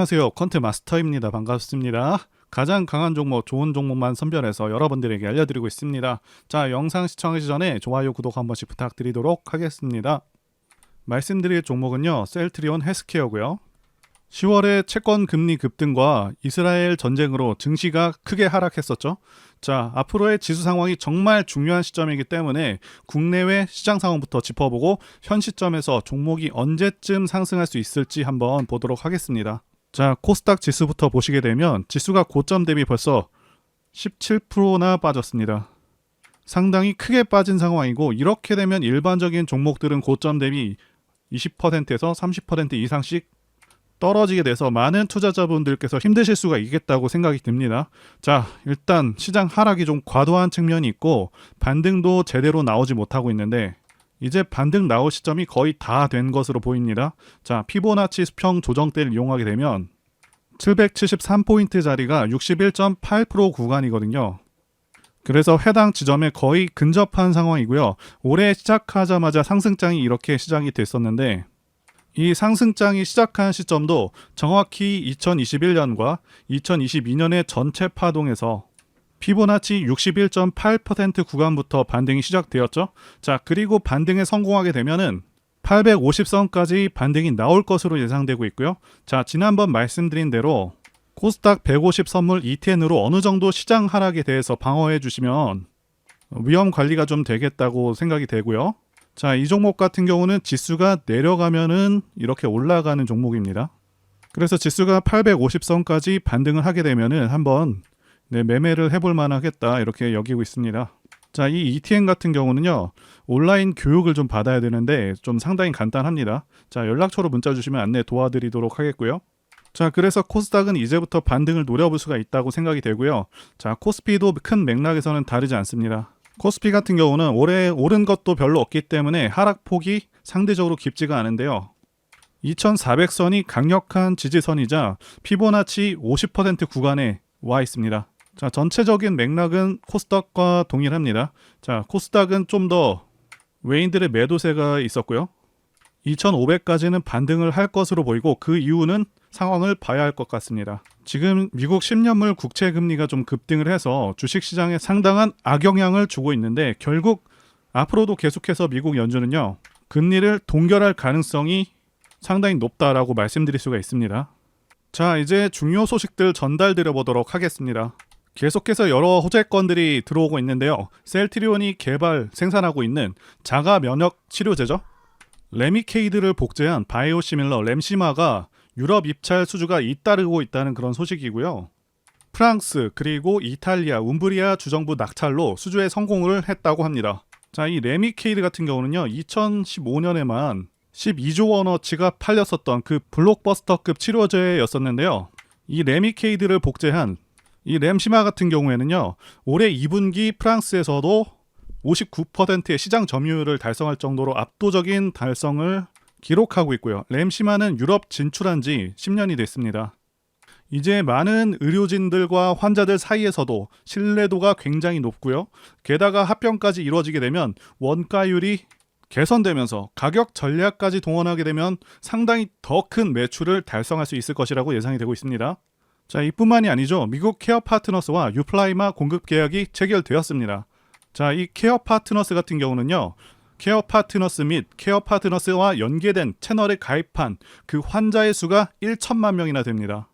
안녕하세요. 퀀트 마스터입니다. 반갑습니다. 가장 강한 종목, 좋은 종목만 선별해서 여러분들에게 알려드리고 있습니다. 자, 영상 시청하기 전에 좋아요, 구독 한 번씩 부탁드리도록 하겠습니다. 말씀드릴 종목은요, 셀트리온 헬스케어고요. 10월에 채권 금리 급등과 이스라엘 전쟁으로 증시가 크게 하락했었죠. 자, 앞으로의 지수 상황이 정말 중요한 시점이기 때문에 국내외 시장 상황부터 짚어보고 현 시점에서 종목이 언제쯤 상승할 수 있을지 한번 보도록 하겠습니다. 자, 코스닥 지수부터 보시게 되면 지수가 고점 대비 벌써 17%나 빠졌습니다. 상당히 크게 빠진 상황이고, 이렇게 되면 일반적인 종목들은 고점 대비 20%에서 30% 이상씩 떨어지게 돼서 많은 투자자분들께서 힘드실 수가 있겠다고 생각이 듭니다. 자, 일단 시장 하락이 좀 과도한 측면이 있고 반등도 제대로 나오지 못하고 있는데 이제 반등 나올 시점이 거의 다 된 것으로 보입니다. 자, 피보나치 수평 조정대를 이용하게 되면 773포인트 자리가 61.8% 구간이거든요. 그래서 해당 지점에 거의 근접한 상황이고요. 올해 시작하자마자 상승장이 이렇게 시작이 됐었는데 이 상승장이 시작한 시점도 정확히 2021년과 2022년의 전체 파동에서 피보나치 61.8% 구간부터 반등이 시작되었죠. 자, 그리고 반등에 성공하게 되면은 850선까지 반등이 나올 것으로 예상되고 있고요. 자, 지난번 말씀드린 대로 코스닥 150 선물 ETN으로 어느 정도 시장 하락에 대해서 방어해 주시면 위험 관리가 좀 되겠다고 생각이 되고요. 자, 이 종목 같은 경우는 지수가 내려가면은 이렇게 올라가는 종목입니다. 그래서 지수가 850선까지 반등을 하게 되면은 한번 매매를 해볼 만하겠다 이렇게 여기고 있습니다. 자, 이 ETN 같은 경우는요, 온라인 교육을 좀 받아야 되는데 좀 상당히 간단합니다. 자, 연락처로 문자 주시면 안내 도와드리도록 하겠고요. 자, 그래서 코스닥은 이제부터 반등을 노려볼 수가 있다고 생각이 되고요. 자, 코스피도 큰 맥락에서는 다르지 않습니다. 코스피 같은 경우는 올해 오른 것도 별로 없기 때문에 하락폭이 상대적으로 깊지가 않은데요. 2400선이 강력한 지지선이자 피보나치 50% 구간에 와 있습니다. 자, 전체적인 맥락은 코스닥과 동일합니다. 자, 코스닥은 좀 더 외인들의 매도세가 있었고요. 2500까지는 반등을 할 것으로 보이고 그 이유는 상황을 봐야 할 것 같습니다. 지금 미국 10년물 국채 금리가 좀 급등을 해서 주식시장에 상당한 악영향을 주고 있는데 결국 앞으로도 계속해서 미국 연준은요, 금리를 동결할 가능성이 상당히 높다라고 말씀드릴 수가 있습니다. 자, 이제 중요 소식들 전달드려 보도록 하겠습니다. 계속해서 여러 호재건들이 들어오고 있는데요. 셀트리온이 개발, 생산하고 있는 자가 면역 치료제죠. 레미케이드를 복제한 바이오시밀러 램시마가 유럽 입찰 수주가 잇따르고 있다는 그런 소식이고요. 프랑스 그리고 이탈리아, 움브리아 주정부 낙찰로 수주에 성공을 했다고 합니다. 자, 이 레미케이드 같은 경우는요, 2015년에만 12조 원어치가 팔렸었던 그 블록버스터급 치료제였었는데요. 이 레미케이드를 복제한 이 램시마 같은 경우에는요, 올해 2분기 프랑스에서도 59%의 시장 점유율을 달성할 정도로 압도적인 달성을 기록하고 있고요. 램시마는 유럽 진출한 지 10년이 됐습니다. 이제 많은 의료진들과 환자들 사이에서도 신뢰도가 굉장히 높고요. 게다가 합병까지 이루어지게 되면 원가율이 개선되면서 가격 전략까지 동원하게 되면 상당히 더 큰 매출을 달성할 수 있을 것이라고 예상이 되고 있습니다. 자, 이뿐만이 아니죠. 미국 케어 파트너스와 유플라이마 공급 계약이 체결되었습니다. 자, 이 케어 파트너스 같은 경우는요, 케어 파트너스 및 케어 파트너스와 연계된 채널에 가입한 그 환자의 수가 1천만 명이나 됩니다.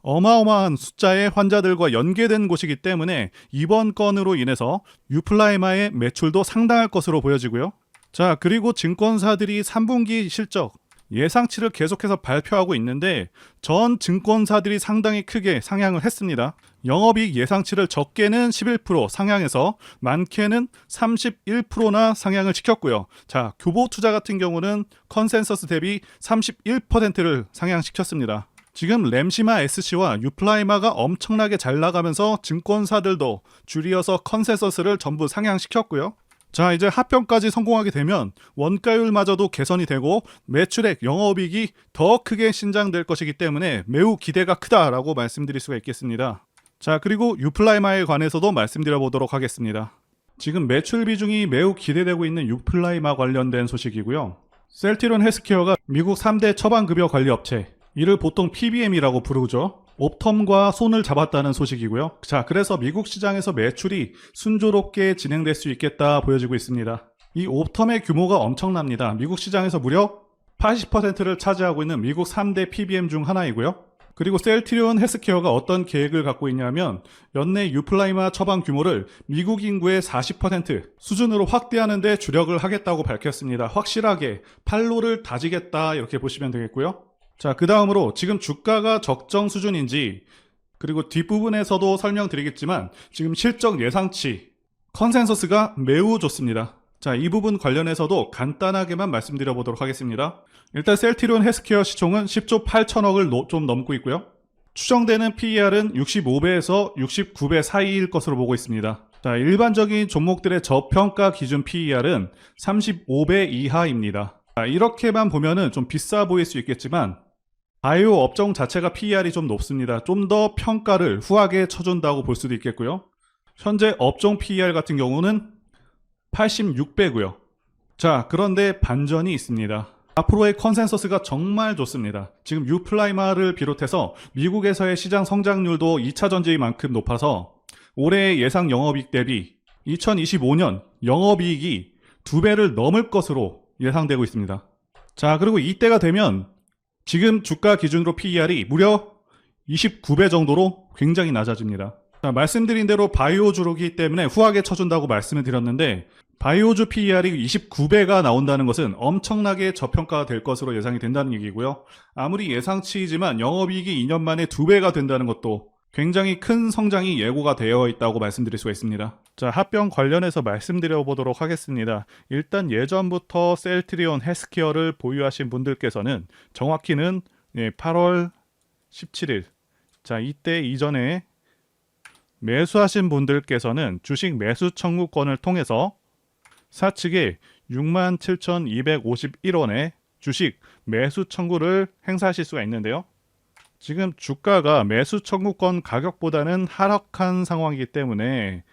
어마어마한 숫자의 환자들과 연계된 곳이기 때문에 이번 건으로 인해서 유플라이마의 매출도 상당할 것으로 보여지고요. 자, 그리고 증권사들이 3분기 실적 예상치를 계속해서 발표하고 있는데 전 증권사들이 상당히 크게 상향을 했습니다. 영업이익 예상치를 적게는 11% 상향해서 많게는 31%나 상향을 시켰고요. 자, 교보투자 같은 경우는 컨센서스 대비 31%를 상향시켰습니다. 지금 램시마 SC와 유플라이마가 엄청나게 잘 나가면서 증권사들도 줄이어서 컨센서스를 전부 상향시켰고요. 자, 이제 합병까지 성공하게 되면 원가율마저도 개선이 되고 매출액, 영업이익이 더 크게 신장될 것이기 때문에 매우 기대가 크다라고 말씀드릴 수가 있겠습니다. 자, 그리고 유플라이마에 관해서도 말씀드려 보도록 하겠습니다. 지금 매출 비중이 매우 기대되고 있는 유플라이마 관련된 소식이고요. 셀트리온 헬스케어가 미국 3대 처방급여 관리 업체 이를 보통 PBM이라고 부르죠. 옵텀과 손을 잡았다는 소식이고요. 자, 그래서 미국 시장에서 매출이 순조롭게 진행될 수 있겠다 보여지고 있습니다. 이 옵텀의 규모가 엄청납니다. 미국 시장에서 무려 80%를 차지하고 있는 미국 3대 PBM 중 하나이고요. 그리고 셀트리온 헬스케어가 어떤 계획을 갖고 있냐면 연내 유플라이마 처방 규모를 미국 인구의 40% 수준으로 확대하는 데 주력을 하겠다고 밝혔습니다. 확실하게 팔로를 다지겠다 이렇게 보시면 되겠고요. 자, 그 다음으로 지금 주가가 적정 수준인지 그리고 뒷부분에서도 설명드리겠지만 지금 실적 예상치 컨센서스가 매우 좋습니다. 자, 이 부분 관련해서도 간단하게만 말씀드려 보도록 하겠습니다. 일단 셀트리온 헬스케어 시총은 10조 8천억을 좀 넘고 있고요. 추정되는 PER은 65배에서 69배 사이일 것으로 보고 있습니다. 자, 일반적인 종목들의 저평가 기준 PER은 35배 이하입니다. 자, 이렇게만 보면은 좀 비싸 보일 수 있겠지만 바이오 업종 자체가 PER이 좀 높습니다. 좀 더 평가를 후하게 쳐준다고 볼 수도 있겠고요. 현재 업종 PER 같은 경우는 86배고요. 자, 그런데 반전이 있습니다. 앞으로의 컨센서스가 정말 좋습니다. 지금 유플라이마를 비롯해서 미국에서의 시장 성장률도 2차 전지만큼 높아서 올해의 예상 영업이익 대비 2025년 영업이익이 2배를 넘을 것으로 예상되고 있습니다. 자, 그리고 이때가 되면 지금 주가 기준으로 PER이 무려 29배 정도로 굉장히 낮아집니다. 자, 말씀드린 대로 바이오주로기 때문에 후하게 쳐준다고 말씀을 드렸는데 바이오주 PER이 29배가 나온다는 것은 엄청나게 저평가가 될 것으로 예상이 된다는 얘기고요. 아무리 예상치이지만 영업이익이 2년 만에 2배가 된다는 것도 굉장히 큰 성장이 예고가 되어 있다고 말씀드릴 수가 있습니다. 자, 합병 관련해서 말씀드려 보도록 하겠습니다. 일단 예전부터 셀트리온 헬스케어를 보유하신 분들께서는 정확히는 8월 17일 자, 이때 이전에 매수하신 분들께서는 주식 매수 청구권을 통해서 사측에 67,251원의 주식 매수 청구를 행사하실 수가 있는데요. 지금 주가가 매수 청구권 가격보다는 하락한 상황이기 때문에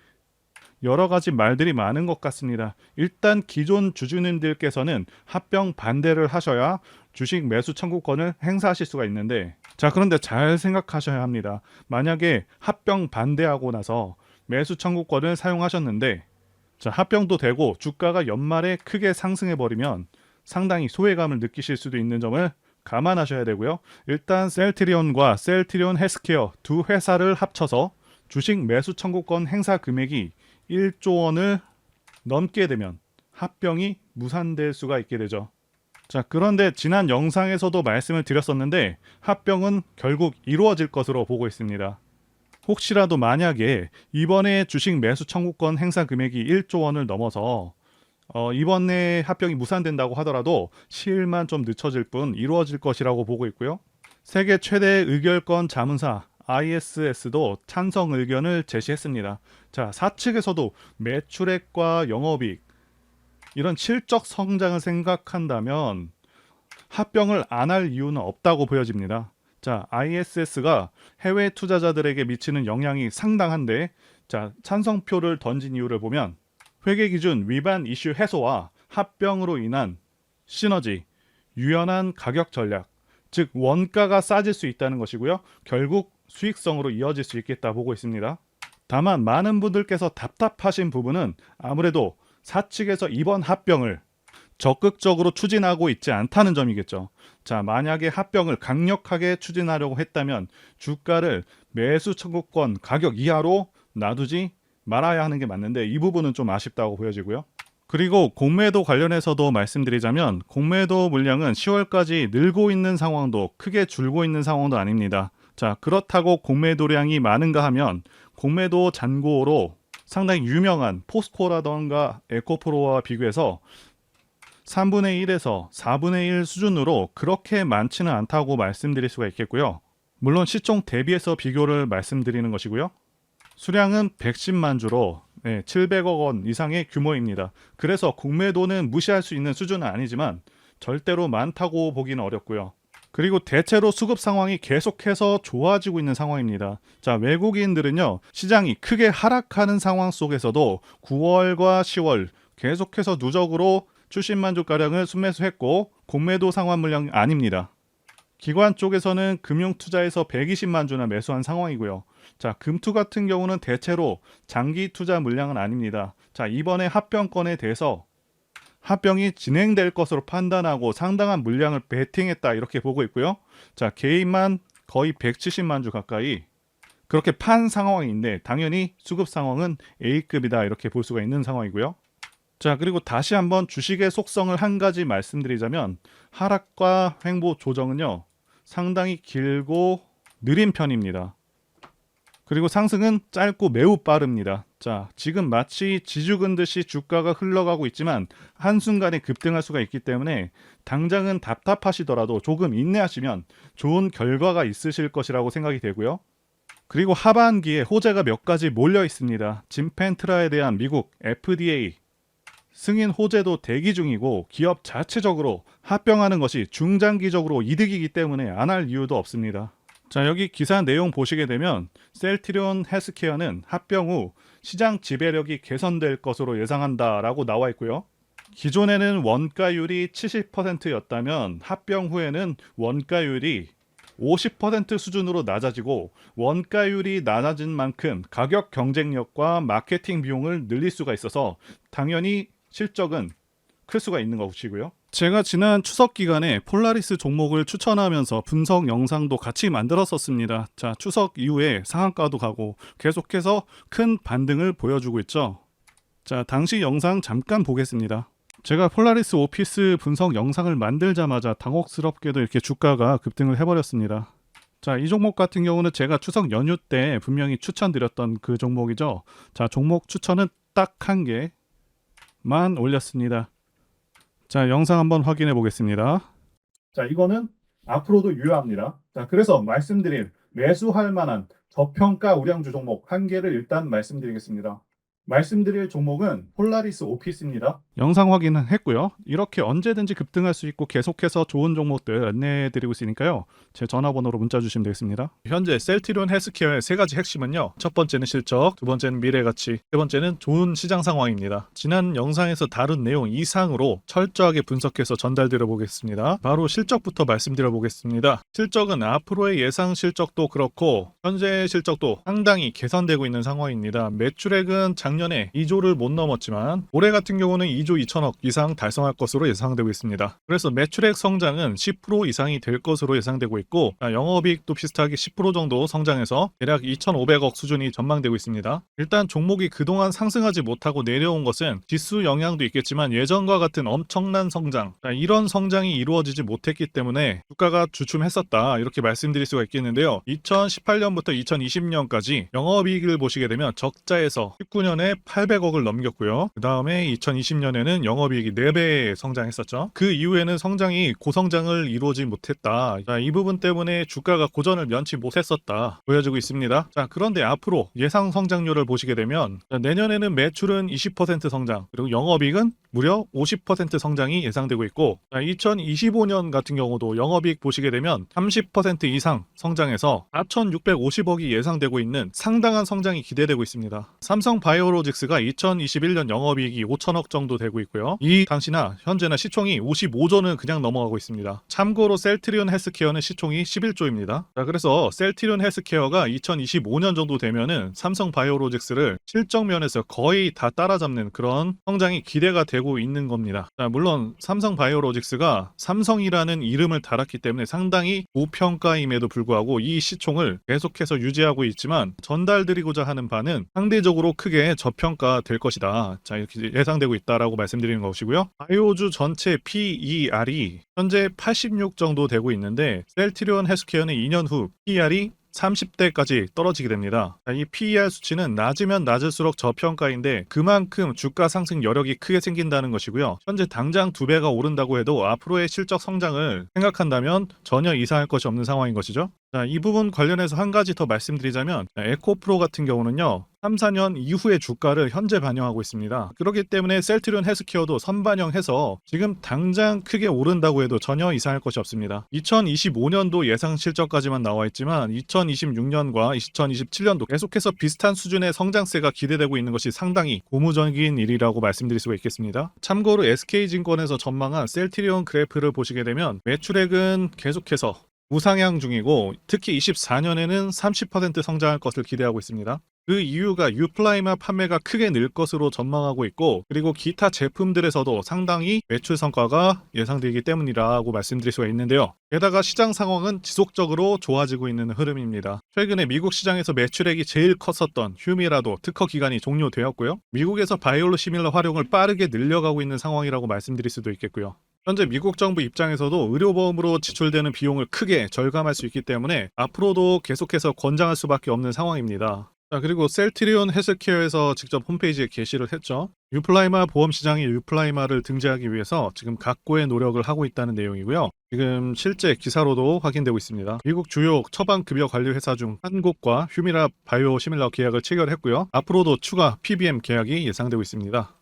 여러 가지 말들이 많은 것 같습니다. 일단 기존 주주님들께서는 합병 반대를 하셔야 주식 매수 청구권을 행사하실 수가 있는데 자, 그런데 잘 생각하셔야 합니다. 만약에 합병 반대하고 나서 매수 청구권을 사용하셨는데 자, 합병도 되고 주가가 연말에 크게 상승해 버리면 상당히 소외감을 느끼실 수도 있는 점을 감안하셔야 되고요. 일단 셀트리온과 셀트리온 헬스케어 두 회사를 합쳐서 주식 매수 청구권 행사 금액이 1조 원을 넘게 되면 합병이 무산될 수가 있게 되죠. 자, 그런데 지난 영상에서도 말씀을 드렸었는데 합병은 결국 이루어질 것으로 보고 있습니다. 혹시라도 만약에 이번에 주식 매수 청구권 행사 금액이 1조 원을 넘어서 이번에 합병이 무산된다고 하더라도 시일만 좀 늦춰질 뿐 이루어질 것이라고 보고 있고요. 세계 최대 의결권 자문사 ISS도 찬성 의견을 제시했습니다. 자, 사측에서도 매출액과 영업이익 이런 실적 성장을 생각한다면 합병을 안 할 이유는 없다고 보여집니다. 자, ISS가 해외 투자자들에게 미치는 영향이 상당한데 자, 찬성표를 던진 이유를 보면 회계 기준 위반 이슈 해소와 합병으로 인한 시너지, 유연한 가격 전략, 즉 원가가 싸질 수 있다는 것이고요. 결국 수익성으로 이어질 수 있겠다 보고 있습니다. 다만 많은 분들께서 답답하신 부분은 아무래도 사측에서 이번 합병을 적극적으로 추진하고 있지 않다는 점이겠죠. 자, 만약에 합병을 강력하게 추진하려고 했다면 주가를 매수 청구권 가격 이하로 놔두지 말아야 하는 게 맞는데 이 부분은 좀 아쉽다고 보여지고요. 그리고 공매도 관련해서도 말씀드리자면 공매도 물량은 10월까지 늘고 있는 상황도 크게 줄고 있는 상황도 아닙니다. 자, 그렇다고 공매도량이 많은가 하면 공매도 잔고로 상당히 유명한 포스코라던가 에코프로와 비교해서 3분의 1에서 4분의 1 수준으로 그렇게 많지는 않다고 말씀드릴 수가 있겠고요. 물론 시총 대비해서 비교를 말씀드리는 것이고요. 수량은 110만 주로 700억 원 이상의 규모입니다. 그래서 공매도는 무시할 수 있는 수준은 아니지만 절대로 많다고 보기는 어렵고요. 그리고 대체로 수급 상황이 계속해서 좋아지고 있는 상황입니다. 자, 외국인들은요, 시장이 크게 하락하는 상황 속에서도 9월과 10월 계속해서 누적으로 70만 주가량을 순매수했고 공매도 상환 물량이 아닙니다. 기관 쪽에서는 금융투자에서 120만 주나 매수한 상황이고요. 자, 금투 같은 경우는 대체로 장기 투자 물량은 아닙니다. 자, 이번에 합병건에 대해서 합병이 진행될 것으로 판단하고 상당한 물량을 베팅했다 이렇게 보고 있고요. 자, 개인만 거의 170만 주 가까이 그렇게 판 상황인데 당연히 수급 상황은 A급이다 이렇게 볼 수가 있는 상황이고요. 자, 그리고 다시 한번 주식의 속성을 한 가지 말씀드리자면 하락과 횡보 조정은요 상당히 길고 느린 편입니다. 그리고 상승은 짧고 매우 빠릅니다. 자, 지금 마치 지주 근듯이 주가가 흘러가고 있지만 한순간에 급등할 수가 있기 때문에 당장은 답답하시더라도 조금 인내하시면 좋은 결과가 있으실 것이라고 생각이 되고요. 그리고 하반기에 호재가 몇 가지 몰려 있습니다. 진펜트라에 대한 미국 FDA 승인 호재도 대기 중이고 기업 자체적으로 합병하는 것이 중장기적으로 이득이기 때문에 안 할 이유도 없습니다. 자, 여기 기사 내용 보시게 되면 셀트리온 헬스케어는 합병 후 시장 지배력이 개선될 것으로 예상한다라고 나와 있고요. 기존에는 원가율이 70%였다면 합병 후에는 원가율이 50% 수준으로 낮아지고 원가율이 낮아진 만큼 가격 경쟁력과 마케팅 비용을 늘릴 수가 있어서 당연히 실적은 클 수가 있는 것이고요. 제가 지난 추석 기간에 폴라리스 종목을 추천하면서 분석 영상도 같이 만들었었습니다. 자, 추석 이후에 상한가도 가고 계속해서 큰 반등을 보여주고 있죠. 자, 당시 영상 잠깐 보겠습니다. 제가 폴라리스 오피스 분석 영상을 만들자마자 당혹스럽게도 이렇게 주가가 급등을 해버렸습니다. 자, 이 종목 같은 경우는 제가 추석 연휴 때 분명히 추천드렸던 그 종목이죠. 자, 종목 추천은 딱 한 개만 올렸습니다. 자, 영상 한번 확인해 보겠습니다. 자, 이거는 앞으로도 유효합니다. 자, 그래서 말씀드릴 매수할 만한 저평가 우량주 종목 한 개를 일단 말씀드리겠습니다. 말씀드릴 종목은 폴라리스 오피스입니다. 영상 확인은 했고요. 이렇게 언제든지 급등할 수 있고 계속해서 좋은 종목들 안내해드리고 있으니까요. 제 전화번호로 문자 주시면 되겠습니다. 현재 셀트리온 헬스케어의 세 가지 핵심은요. 첫 번째는 실적, 두 번째는 미래가치, 세 번째는 좋은 시장 상황입니다. 지난 영상에서 다룬 내용 이상으로 철저하게 분석해서 전달드려 보겠습니다. 바로 실적부터 말씀드려 보겠습니다. 실적은 앞으로의 예상 실적도 그렇고 현재 실적도 상당히 개선되고 있는 상황입니다. 매출액은 작년에 2조를 못 넘었지만 올해 같은 경우는 2조 2천억 이상 달성할 것으로 예상되고 있습니다. 그래서 매출액 성장은 10% 이상이 될 것으로 예상되고 있고 영업이익도 비슷하게 10% 정도 성장해서 대략 2,500억 수준이 전망되고 있습니다. 일단 종목이 그동안 상승하지 못하고 내려온 것은 지수 영향도 있겠지만 예전과 같은 엄청난 성장, 이런 성장이 이루어지지 못했기 때문에 주가가 주춤했었다 이렇게 말씀드릴 수가 있겠는데요. 2018년부터 2020년까지 영업이익을 보시게 되면 적자에서 19년에 800억을 넘겼고요. 그 다음에 2020년에는 영업이익이 4배 성장했었죠. 그 이후에는 성장이 고성장을 이루어지 못했다. 자, 이 부분 때문에 주가가 고전을 면치 못했었다 보여지고 있습니다. 자, 그런데 앞으로 예상 성장률을 보시게 되면 내년에는 매출은 20% 성장, 그리고 영업이익은 무려 50% 성장이 예상되고 있고 2025년 같은 경우도 영업이익 보시게 되면 30% 이상 성장해서 4,650억이 예상되고 있는 상당한 성장이 기대되고 있습니다. 삼성 바이오로직스가 2021년 영업이익이 5천억 정도 되고 있고요. 이 당시나 현재나 시총이 55조는 그냥 넘어가고 있습니다. 참고로 셀트리온 헬스케어는 시총이 11조입니다. 자, 그래서 셀트리온 헬스케어가 2025년 정도 되면은 삼성 바이오로직스를 실적 면에서 거의 다 따라잡는 그런 성장이 기대가 되고 있는 겁니다. 자, 물론 삼성 바이오로직스가 삼성이라는 이름을 달았기 때문에 상당히 고평가임에도 불구하고 이 시총을 계속해서 유지하고 있지만 전달드리고자 하는 바는 상대적으로 크게 저평가될 것이다. 자, 이렇게 예상되고 있다라고 말씀드리는 것이고요. 바이오주 전체 PER이 현재 86 정도 되고 있는데 셀트리온 헬스케어는 2년 후 PER이 30대까지 떨어지게 됩니다. 이 PER 수치는 낮으면 낮을수록 저평가인데 그만큼 주가 상승 여력이 크게 생긴다는 것이고요. 현재 당장 2배가 오른다고 해도 앞으로의 실적 성장을 생각한다면 전혀 이상할 것이 없는 상황인 것이죠. 자, 이 부분 관련해서 한 가지 더 말씀드리자면 에코프로 같은 경우는요. 3, 4년 이후의 주가를 현재 반영하고 있습니다. 그렇기 때문에 셀트리온 헬스케어도 선반영해서 지금 당장 크게 오른다고 해도 전혀 이상할 것이 없습니다. 2025년도 예상 실적까지만 나와 있지만 2026년과 2027년도 계속해서 비슷한 수준의 성장세가 기대되고 있는 것이 상당히 고무적인 일이라고 말씀드릴 수가 있겠습니다. 참고로 SK증권에서 전망한 셀트리온 그래프를 보시게 되면 매출액은 계속해서 우상향 중이고 특히 24년에는 30% 성장할 것을 기대하고 있습니다. 그 이유가 유플라이마 판매가 크게 늘 것으로 전망하고 있고 그리고 기타 제품들에서도 상당히 매출 성과가 예상되기 때문이라고 말씀드릴 수가 있는데요. 게다가 시장 상황은 지속적으로 좋아지고 있는 흐름입니다. 최근에 미국 시장에서 매출액이 제일 컸었던 휴미라도 특허 기간이 종료되었고요. 미국에서 바이오시밀러 활용을 빠르게 늘려가고 있는 상황이라고 말씀드릴 수도 있겠고요. 현재 미국 정부 입장에서도 의료보험으로 지출되는 비용을 크게 절감할 수 있기 때문에 앞으로도 계속해서 권장할 수밖에 없는 상황입니다. 자, 그리고 셀트리온 헬스케어에서 직접 홈페이지에 게시를 했죠. 유플라이마 보험 시장이 유플라이마를 등재하기 위해서 지금 각고의 노력을 하고 있다는 내용이고요. 지금 실제 기사로도 확인되고 있습니다. 미국 주요 처방급여 관리 회사 중 한국과 휴미라 바이오시밀러 계약을 체결했고요. 앞으로도 추가 PBM 계약이 예상되고 있습니다.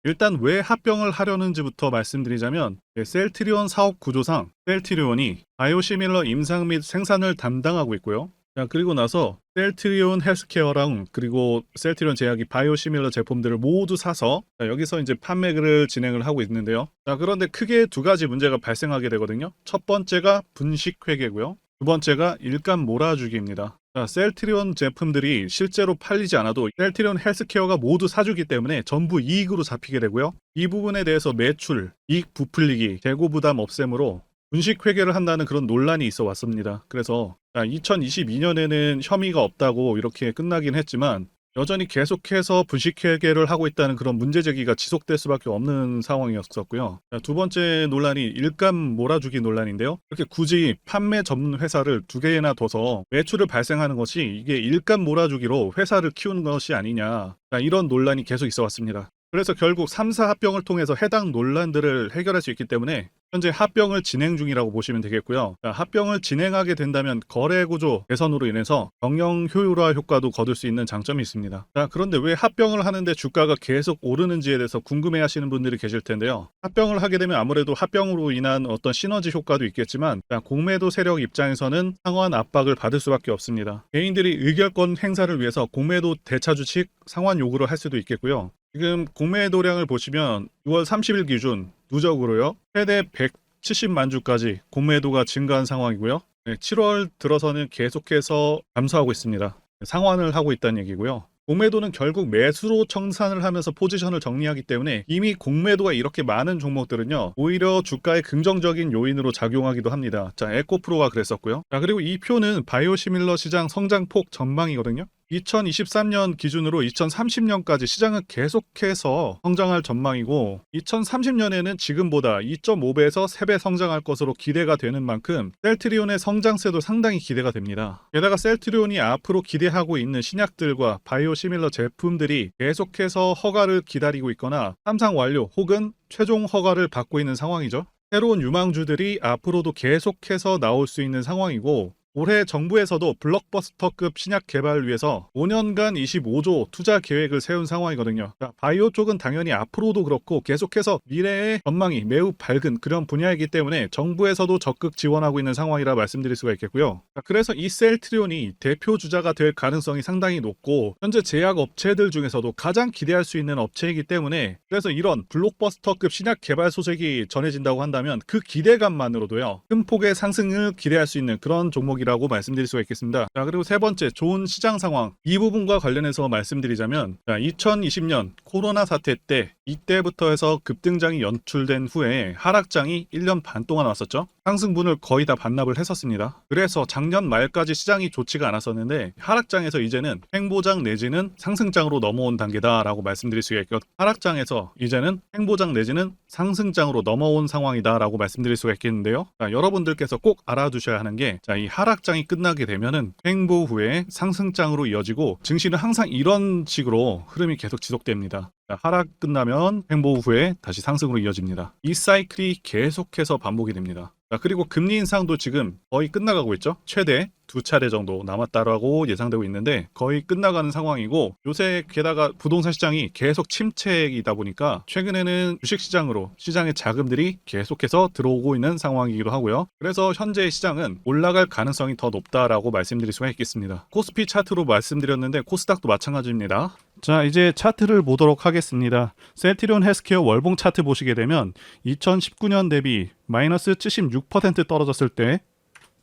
일단 왜 합병을 하려는지부터 말씀드리자면 셀트리온 사업 구조상 셀트리온이 바이오시밀러 임상 및 생산을 담당하고 있고요. 자, 그리고 나서 셀트리온 헬스케어랑 그리고 셀트리온 제약이 바이오시밀러 제품들을 모두 사서 여기서 이제 판매를 진행을 하고 있는데요. 자, 그런데 크게 두 가지 문제가 발생하게 되거든요. 첫 번째가 분식 회계고요. 두 번째가 일감 몰아주기입니다. 자, 셀트리온 제품들이 실제로 팔리지 않아도 셀트리온 헬스케어가 모두 사주기 때문에 전부 이익으로 잡히게 되고요. 이 부분에 대해서 매출, 이익 부풀리기, 재고 부담 없앰으로 분식 회계를 한다는 그런 논란이 있어 왔습니다. 그래서 2022년에는 혐의가 없다고 이렇게 끝나긴 했지만 여전히 계속해서 분식 회계를 하고 있다는 그런 문제 제기가 지속될 수밖에 없는 상황이었었고요. 두 번째 논란이 일감 몰아주기 논란인데요. 이렇게 굳이 판매 전문 회사를 두 개나 둬서 매출을 발생하는 것이 이게 일감 몰아주기로 회사를 키우는 것이 아니냐, 이런 논란이 계속 있어 왔습니다. 그래서 결국 3사 합병을 통해서 해당 논란들을 해결할 수 있기 때문에 현재 합병을 진행 중이라고 보시면 되겠고요. 합병을 진행하게 된다면 거래 구조 개선으로 인해서 경영 효율화 효과도 거둘 수 있는 장점이 있습니다. 그런데 왜 합병을 하는데 주가가 계속 오르는지에 대해서 궁금해 하시는 분들이 계실 텐데요. 합병을 하게 되면 아무래도 합병으로 인한 어떤 시너지 효과도 있겠지만 공매도 세력 입장에서는 상환 압박을 받을 수밖에 없습니다. 개인들이 의결권 행사를 위해서 공매도 대차주식 상환 요구를 할 수도 있겠고요. 지금 공매도량을 보시면 6월 30일 기준 누적으로요. 최대 170만 주까지 공매도가 증가한 상황이고요. 7월 들어서는 계속해서 감소하고 있습니다. 상환을 하고 있다는 얘기고요. 공매도는 결국 매수로 청산을 하면서 포지션을 정리하기 때문에 이미 공매도가 이렇게 많은 종목들은요. 오히려 주가의 긍정적인 요인으로 작용하기도 합니다. 자, 에코프로가 그랬었고요. 자, 그리고 이 표는 바이오시밀러 시장 성장폭 전망이거든요. 2023년 기준으로 2030년까지 시장은 계속해서 성장할 전망이고 2030년에는 지금보다 2.5배에서 3배 성장할 것으로 기대가 되는 만큼 셀트리온의 성장세도 상당히 기대가 됩니다. 게다가 셀트리온이 앞으로 기대하고 있는 신약들과 바이오시밀러 제품들이 계속해서 허가를 기다리고 있거나 삼상 완료 혹은 최종 허가를 받고 있는 상황이죠. 새로운 유망주들이 앞으로도 계속해서 나올 수 있는 상황이고 올해 정부에서도 블록버스터급 신약 개발을 위해서 5년간 25조 투자 계획을 세운 상황이거든요. 바이오 쪽은 당연히 앞으로도 그렇고 계속해서 미래의 전망이 매우 밝은 그런 분야이기 때문에 정부에서도 적극 지원하고 있는 상황이라 말씀드릴 수가 있겠고요. 그래서 이 셀트리온이 대표 주자가 될 가능성이 상당히 높고 현재 제약 업체들 중에서도 가장 기대할 수 있는 업체이기 때문에 그래서 이런 블록버스터급 신약 개발 소식이 전해진다고 한다면 그 기대감만으로도요. 큰 폭의 상승을 기대할 수 있는 그런 종목이 라고 말씀드릴 수가 있겠습니다. 자, 그리고 세 번째, 좋은 시장 상황. 이 부분과 관련해서 말씀드리자면 2020년 코로나 사태 때 이때부터 해서 급등장이 연출된 후에 하락장이 1년 반 동안 왔었죠. 상승분을 거의 다 반납을 했었습니다. 그래서 작년 말까지 시장이 좋지가 않았었는데 하락장에서 이제는 횡보장 내지는 상승장으로 넘어온 단계다라고 말씀드릴 수가 있고 하락장에서 이제는 횡보장 내지는 상승장으로 넘어온 상황이다라고 말씀드릴 수가 있겠는데요. 자, 여러분들께서 꼭 알아두셔야 하는 게 이 하락장이 끝나게 되면은 횡보 후에 상승장으로 이어지고 증시는 항상 이런 식으로 흐름이 계속 지속됩니다. 하락 끝나면 횡보 후에 다시 상승으로 이어집니다. 이 사이클이 계속해서 반복이 됩니다. 그리고 금리 인상도 지금 거의 끝나가고 있죠. 최대 2차례 정도 남았다라고 예상되고 있는데 거의 끝나가는 상황이고 요새 게다가 부동산 시장이 계속 침체이다 보니까 최근에는 주식시장으로 시장의 자금들이 계속해서 들어오고 있는 상황이기도 하고요. 그래서 현재 시장은 올라갈 가능성이 더 높다라고 말씀드릴 수가 있겠습니다. 코스피 차트로 말씀드렸는데 코스닥도 마찬가지입니다. 자, 이제 차트를 보도록 하겠습니다. 셀트리온 헬스케어 월봉 차트 보시게 되면 2019년 대비 마이너스 76% 떨어졌을 때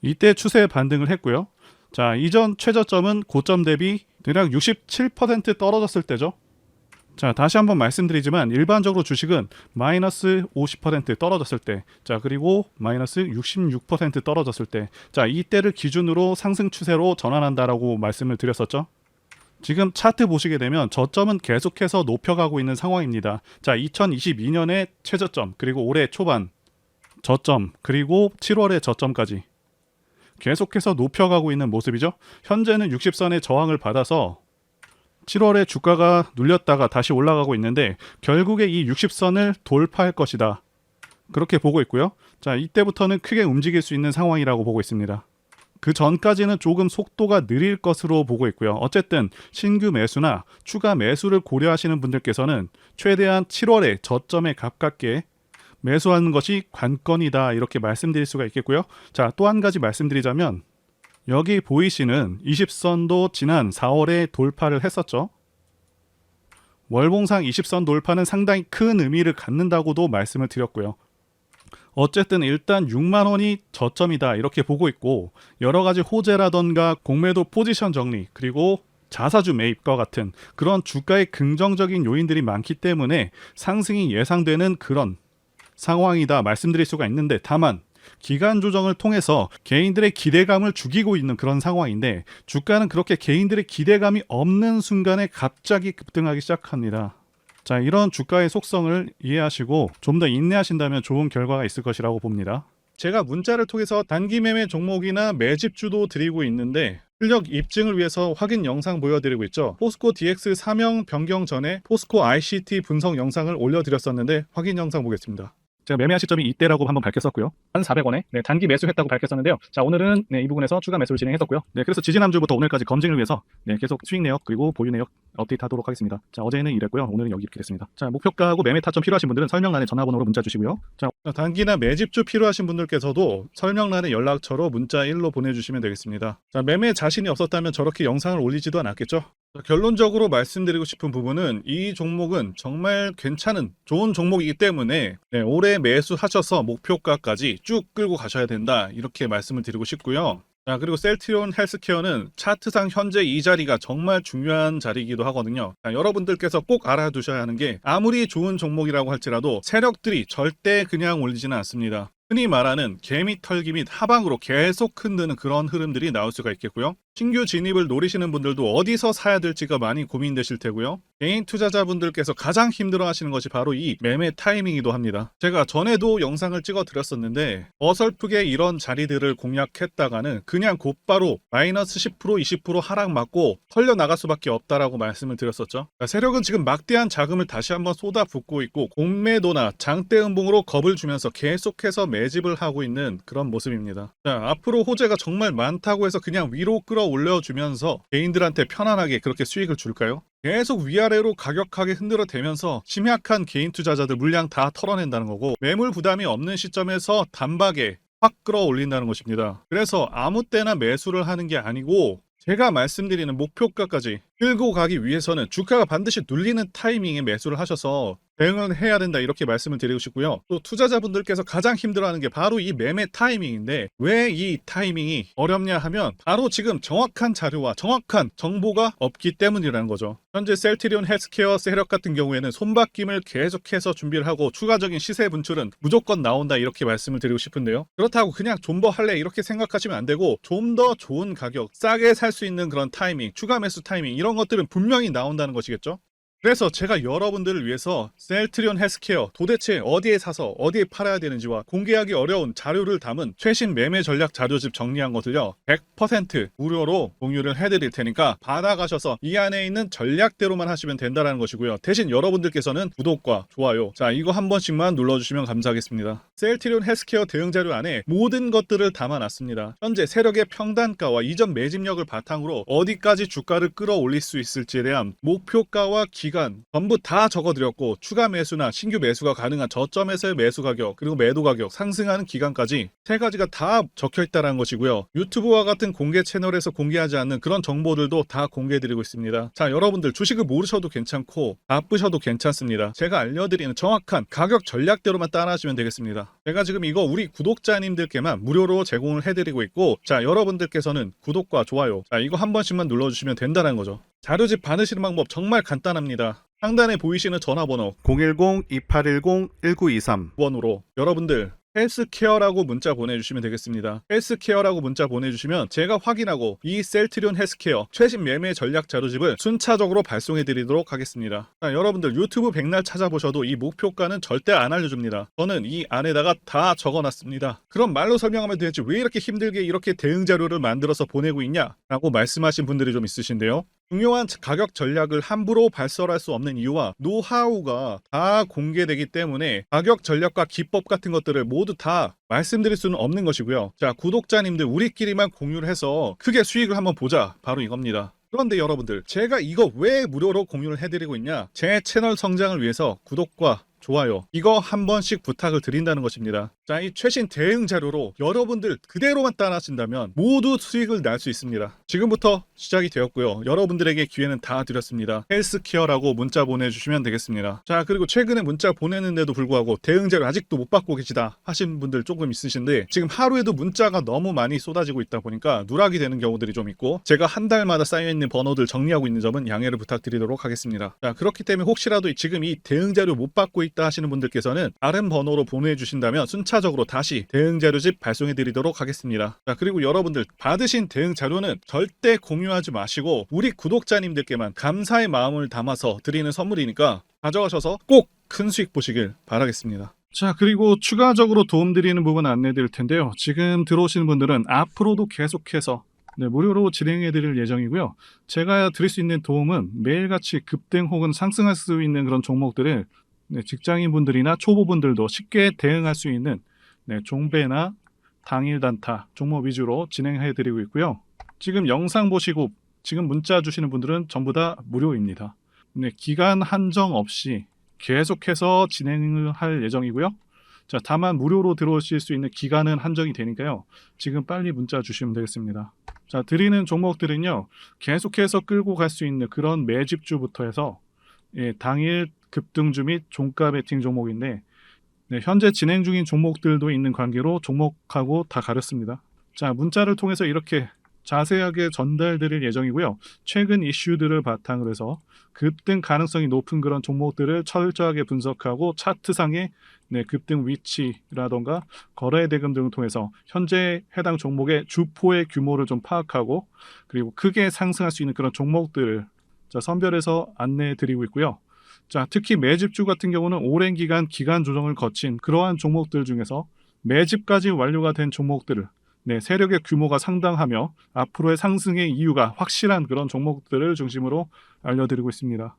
이때 추세 반등을 했고요. 자, 이전 최저점은 고점 대비 대략 67% 떨어졌을 때죠. 자, 다시 한번 말씀드리지만 일반적으로 주식은 마이너스 50% 떨어졌을 때, 자, 그리고 마이너스 66% 떨어졌을 때, 자, 이때를 기준으로 상승 추세로 전환한다라고 말씀을 드렸었죠. 지금 차트 보시게 되면 저점은 계속해서 높여가고 있는 상황입니다. 자, 2022년의 최저점, 그리고 올해 초반 저점, 그리고 7월의 저점까지 계속해서 높여가고 있는 모습이죠. 현재는 60선의 저항을 받아서 7월에 주가가 눌렸다가 다시 올라가고 있는데 결국에 이 60선을 돌파할 것이다. 그렇게 보고 있고요. 자, 이때부터는 크게 움직일 수 있는 상황이라고 보고 있습니다. 그 전까지는 조금 속도가 느릴 것으로 보고 있고요. 어쨌든 신규 매수나 추가 매수를 고려하시는 분들께서는 최대한 7월에 저점에 가깝게 매수하는 것이 관건이다, 이렇게 말씀드릴 수가 있겠고요. 자, 또 한 가지 말씀드리자면 여기 보이시는 20선도 지난 4월에 돌파를 했었죠. 월봉상 20선 돌파는 상당히 큰 의미를 갖는다고도 말씀을 드렸고요. 어쨌든 일단 6만원이 저점이다, 이렇게 보고 있고 여러 가지 호재라던가 공매도 포지션 정리, 그리고 자사주 매입과 같은 그런 주가의 긍정적인 요인들이 많기 때문에 상승이 예상되는 그런 상황이다 말씀드릴 수가 있는데, 다만 기간 조정을 통해서 개인들의 기대감을 죽이고 있는 그런 상황인데 주가는 그렇게 개인들의 기대감이 없는 순간에 갑자기 급등하기 시작합니다. 자, 이런 주가의 속성을 이해하시고 좀 더 인내하신다면 좋은 결과가 있을 것이라고 봅니다. 제가 문자를 통해서 단기 매매 종목이나 매집주도 드리고 있는데 실력 입증을 위해서 확인 영상 보여드리고 있죠. 포스코 DX 사명 변경 전에 포스코 ICT 분석 영상을 올려드렸었는데 확인 영상 보겠습니다. 제가 매매한 시점이 이때라고 한번 밝혔었고요. 1,400원에 단기 매수했다고 밝혔었는데요. 자, 오늘은 이 부분에서 추가 매수를 진행했었고요. 그래서 지지난주부터 오늘까지 검증을 위해서 계속 수익 내역 그리고 보유 내역 업데이트하도록 하겠습니다. 자, 어제는 이랬고요. 오늘은 여기 이렇게 됐습니다. 자, 목표가하고 매매 타점 필요하신 분들은 설명란에 전화번호로 문자 주시고요. 자, 단기나 매집주 필요하신 분들께서도 설명란에 연락처로 문자 1로 보내주시면 되겠습니다. 자, 매매 자신이 없었다면 저렇게 영상을 올리지도 않았겠죠. 결론적으로 말씀드리고 싶은 부분은 이 종목은 정말 괜찮은 좋은 종목이기 때문에 올해 매수하셔서 목표가까지 쭉 끌고 가셔야 된다, 이렇게 말씀을 드리고 싶고요. 자, 그리고 셀트리온 헬스케어는 차트상 현재 이 자리가 정말 중요한 자리이기도 하거든요. 자, 여러분들께서 꼭 알아두셔야 하는 게 아무리 좋은 종목이라고 할지라도 세력들이 절대 그냥 올리지는 않습니다. 흔히 말하는 개미 털기 및 하방으로 계속 흔드는 그런 흐름들이 나올 수가 있겠고요. 신규 진입을 노리시는 분들도 어디서 사야 될지가 많이 고민되실 테고요. 개인 투자자분들께서 가장 힘들어 하시는 것이 바로 이 매매 타이밍이기도 합니다. 제가 전에도 영상을 찍어 드렸었는데 어설프게 이런 자리들을 공략했다가는 그냥 곧바로 마이너스 10% 20% 하락 맞고 털려 나갈 수밖에 없다라고 말씀을 드렸었죠. 세력은 지금 막대한 자금을 다시 한번 쏟아붓고 있고 공매도나 장대 음봉으로 겁을 주면서 계속해서 매집을 하고 있는 그런 모습입니다. 자, 앞으로 호재가 정말 많다고 해서 그냥 위로 끌어올려주면서 개인들한테 편안하게 그렇게 수익을 줄까요? 계속 위아래로 가격하게 흔들어대면서 심약한 개인 투자자들 물량 다 털어낸다는 거고 매물 부담이 없는 시점에서 단박에 확 끌어올린다는 것입니다. 그래서 아무 때나 매수를 하는 게 아니고 제가 말씀드리는 목표가까지 끌고 가기 위해서는 주가가 반드시 눌리는 타이밍에 매수를 하셔서 대응을 해야 된다, 이렇게 말씀을 드리고 싶고요. 또 투자자분들께서 가장 힘들어하는 게 바로 이 매매 타이밍인데 왜 이 타이밍이 어렵냐 하면 바로 지금 정확한 자료와 정확한 정보가 없기 때문이라는 거죠. 현재 셀트리온 헬스케어 세력 같은 경우에는 손바뀜을 계속해서 준비를 하고 추가적인 시세 분출은 무조건 나온다, 이렇게 말씀을 드리고 싶은데요. 그렇다고 그냥 존버할래 이렇게 생각하시면 안 되고 좀 더 좋은 가격, 싸게 살 수 있는 그런 타이밍, 추가 매수 타이밍 이런 것들은 분명히 나온다는 것이겠죠. 그래서 제가 여러분들을 위해서 셀트리온 헬스케어 도대체 어디에 사서 어디에 팔아야 되는지와 공개하기 어려운 자료를 담은 최신 매매 전략 자료집 정리한 것을요 100% 무료로 공유를 해드릴 테니까 받아가셔서 이 안에 있는 전략대로만 하시면 된다는 것이고요. 대신 여러분들께서는 구독과 좋아요, 자, 이거 한 번씩만 눌러주시면 감사하겠습니다. 셀트리온 헬스케어 대응 자료 안에 모든 것들을 담아놨습니다. 현재 세력의 평단가와 이전 매집력을 바탕으로 어디까지 주가를 끌어올릴 수 있을지에 대한 목표가와 기간 기간 전부 다 적어드렸고 추가 매수나 신규 매수가 가능한 저점에서의 매수 가격 그리고 매도 가격 상승하는 기간까지 세 가지가 다 적혀있다는 것이고요. 유튜브와 같은 공개 채널에서 공개하지 않는 그런 정보들도 다 공개해드리고 있습니다. 자, 여러분들 주식을 모르셔도 괜찮고 바쁘셔도 괜찮습니다. 제가 알려드리는 정확한 가격 전략대로만 따라하시면 되겠습니다. 제가 지금 이거 우리 구독자님들께만 무료로 제공을 해드리고 있고, 자, 여러분들께서는 구독과 좋아요, 자, 이거 한 번씩만 눌러주시면 된다는 거죠. 자료집 받으시는 방법 정말 간단합니다. 상단에 보이시는 전화번호 010-2810-1923번으로 여러분들 헬스케어라고 문자 보내주시면 되겠습니다. 헬스케어라고 문자 보내주시면 제가 확인하고 이 셀트리온 헬스케어 최신 매매 전략 자료집을 순차적으로 발송해 드리도록 하겠습니다. 자, 여러분들 유튜브 백날 찾아보셔도 이 목표가는 절대 안 알려줍니다. 저는 이 안에다가 다 적어놨습니다. 그럼 말로 설명하면 되지 왜 이렇게 힘들게 이렇게 대응 자료를 만들어서 보내고 있냐 라고 말씀하신 분들이 좀 있으신데요. 중요한 가격 전략을 함부로 발설할 수 없는 이유와 노하우가 다 공개되기 때문에 가격 전략과 기법 같은 것들을 모두 다 말씀드릴 수는 없는 것이고요. 자, 구독자님들 우리끼리만 공유를 해서 크게 수익을 한번 보자, 바로 이겁니다. 그런데 여러분들, 제가 이거 왜 무료로 공유를 해드리고 있냐? 제 채널 성장을 위해서 구독과 좋아요 이거 한 번씩 부탁을 드린다는 것입니다. 자, 이 최신 대응 자료로 여러분들 그대로만 따라하신다면 모두 수익을 낼 수 있습니다. 지금부터 시작이 되었고요. 여러분들에게 기회는 다 드렸습니다. 헬스케어라고 문자 보내주시면 되겠습니다. 자, 그리고 최근에 문자 보내는데도 불구하고 대응 자료 아직도 못 받고 계시다 하신 분들 조금 있으신데, 지금 하루에도 문자가 너무 많이 쏟아지고 있다 보니까 누락이 되는 경우들이 좀 있고, 제가 한 달마다 쌓여있는 번호들 정리하고 있는 점은 양해를 부탁드리도록 하겠습니다. 자, 그렇기 때문에 혹시라도 지금 이 대응 자료 못 받고 있다 하시는 분들께서는 다른 번호로 보내주신다면 순차적으로 다시 대응 자료집 발송해 드리도록 하겠습니다. 자, 그리고 여러분들 받으신 대응 자료는 절대 공유하지 마시고 우리 구독자님들께만 감사의 마음을 담아서 드리는 선물이니까 가져가셔서 꼭 큰 수익 보시길 바라겠습니다. 자, 그리고 추가적으로 도움드리는 부분 안내 드릴 텐데요. 지금 들어오시는 분들은 앞으로도 계속해서 무료로 진행해 드릴 예정이고요. 제가 드릴 수 있는 도움은 매일같이 급등 혹은 상승할 수 있는 그런 종목들을 직장인분들이나 초보분들도 쉽게 대응할 수 있는 종배나 당일 단타 종목 위주로 진행해 드리고 있고요. 지금 영상 보시고 지금 문자 주시는 분들은 전부 다 무료입니다. 기간 한정 없이 계속해서 진행을 할 예정이고요. 자, 다만 무료로 들어오실 수 있는 기간은 한정이 되니까요. 지금 빨리 문자 주시면 되겠습니다. 자, 드리는 종목들은요, 계속해서 끌고 갈 수 있는 그런 매집주부터 해서 당일 급등주 및 종가 베팅 종목인데, 현재 진행 중인 종목들도 있는 관계로 종목하고 다 가렸습니다. 자, 문자를 통해서 이렇게 자세하게 전달드릴 예정이고요. 최근 이슈들을 바탕으로 해서 급등 가능성이 높은 그런 종목들을 철저하게 분석하고 차트상의 급등 위치라던가 거래 대금 등을 통해서 현재 해당 종목의 주포의 규모를 좀 파악하고, 그리고 크게 상승할 수 있는 그런 종목들을 선별해서 안내해 드리고 있고요. 자, 특히 매집주 같은 경우는 오랜 기간 조정을 거친 그러한 종목들 중에서 매집까지 완료가 된 종목들을 세력의 규모가 상당하며 앞으로의 상승의 이유가 확실한 그런 종목들을 중심으로 알려드리고 있습니다.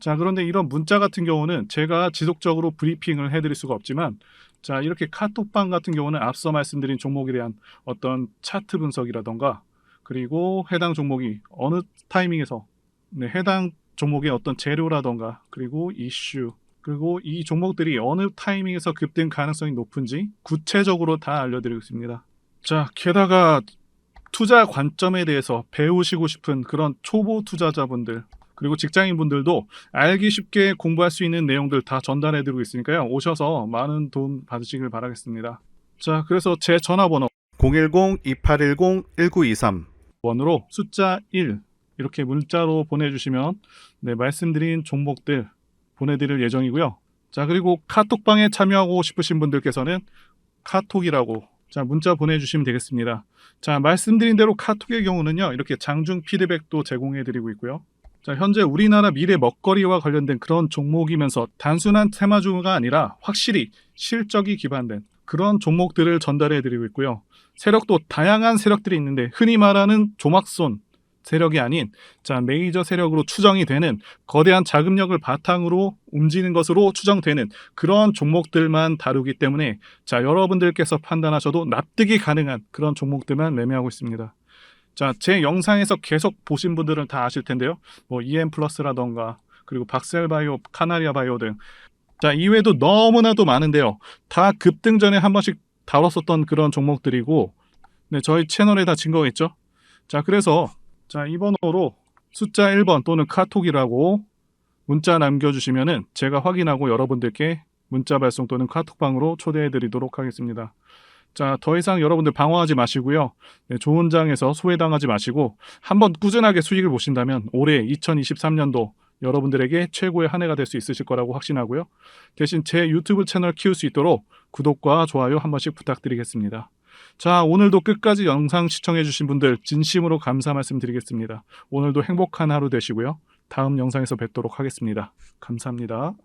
자, 그런데 이런 문자 같은 경우는 제가 지속적으로 브리핑을 해드릴 수가 없지만, 자, 이렇게 카톡방 같은 경우는 앞서 말씀드린 종목에 대한 어떤 차트 분석이라던가, 그리고 해당 종목이 어느 타이밍에서 해당 종목의 어떤 재료라던가, 그리고 이슈, 그리고 이 종목들이 어느 타이밍에서 급등 가능성이 높은지 구체적으로 다 알려드리고 있습니다. 자, 게다가 투자 관점에 대해서 배우시고 싶은 그런 초보 투자자분들, 그리고 직장인분들도 알기 쉽게 공부할 수 있는 내용들 다 전달해드리고 있으니까요. 오셔서 많은 도움 받으시길 바라겠습니다. 자, 그래서 제 전화번호 010-2810-1923번으로 숫자 1 이렇게 문자로 보내주시면 말씀드린 종목들 보내드릴 예정이고요. 자, 그리고 카톡방에 참여하고 싶으신 분들께서는 카톡이라고 문자 보내주시면 되겠습니다. 자, 말씀드린 대로 카톡의 경우는요, 이렇게 장중 피드백도 제공해드리고 있고요. 자, 현재 우리나라 미래 먹거리와 관련된 그런 종목이면서 단순한 테마주가 아니라 확실히 실적이 기반된 그런 종목들을 전달해드리고 있고요. 세력도 다양한 세력들이 있는데 흔히 말하는 조막손 세력이 아닌 메이저 세력으로 추정이 되는 거대한 자금력을 바탕으로 움직이는 것으로 추정되는 그런 종목들만 다루기 때문에 여러분들께서 판단하셔도 납득이 가능한 그런 종목들만 매매하고 있습니다. 자, 제 영상에서 계속 보신 분들은 다 아실 텐데요. EM 플러스라던가 그리고 박셀바이오, 카나리아 바이오 등. 자, 이외에도 너무나도 많은데요. 다 급등전에 한 번씩 다뤘었던 그런 종목들이고, 네, 저희 채널에 다 증거가 있죠. 자, 그래서 자, 이 번호로 숫자 1번 또는 카톡이라고 문자 남겨주시면은 제가 확인하고 여러분들께 문자 발송 또는 카톡방으로 초대해드리도록 하겠습니다. 자, 더 이상 여러분들 방황하지 마시고요. 네, 좋은 장에서 소외당하지 마시고 한번 꾸준하게 수익을 보신다면 올해 2023년도 여러분들에게 최고의 한 해가 될 수 있으실 거라고 확신하고요. 대신 제 유튜브 채널 키울 수 있도록 구독과 좋아요 한 번씩 부탁드리겠습니다. 자, 오늘도 끝까지 영상 시청해주신 분들 진심으로 감사 말씀드리겠습니다. 오늘도 행복한 하루 되시고요. 다음 영상에서 뵙도록 하겠습니다. 감사합니다.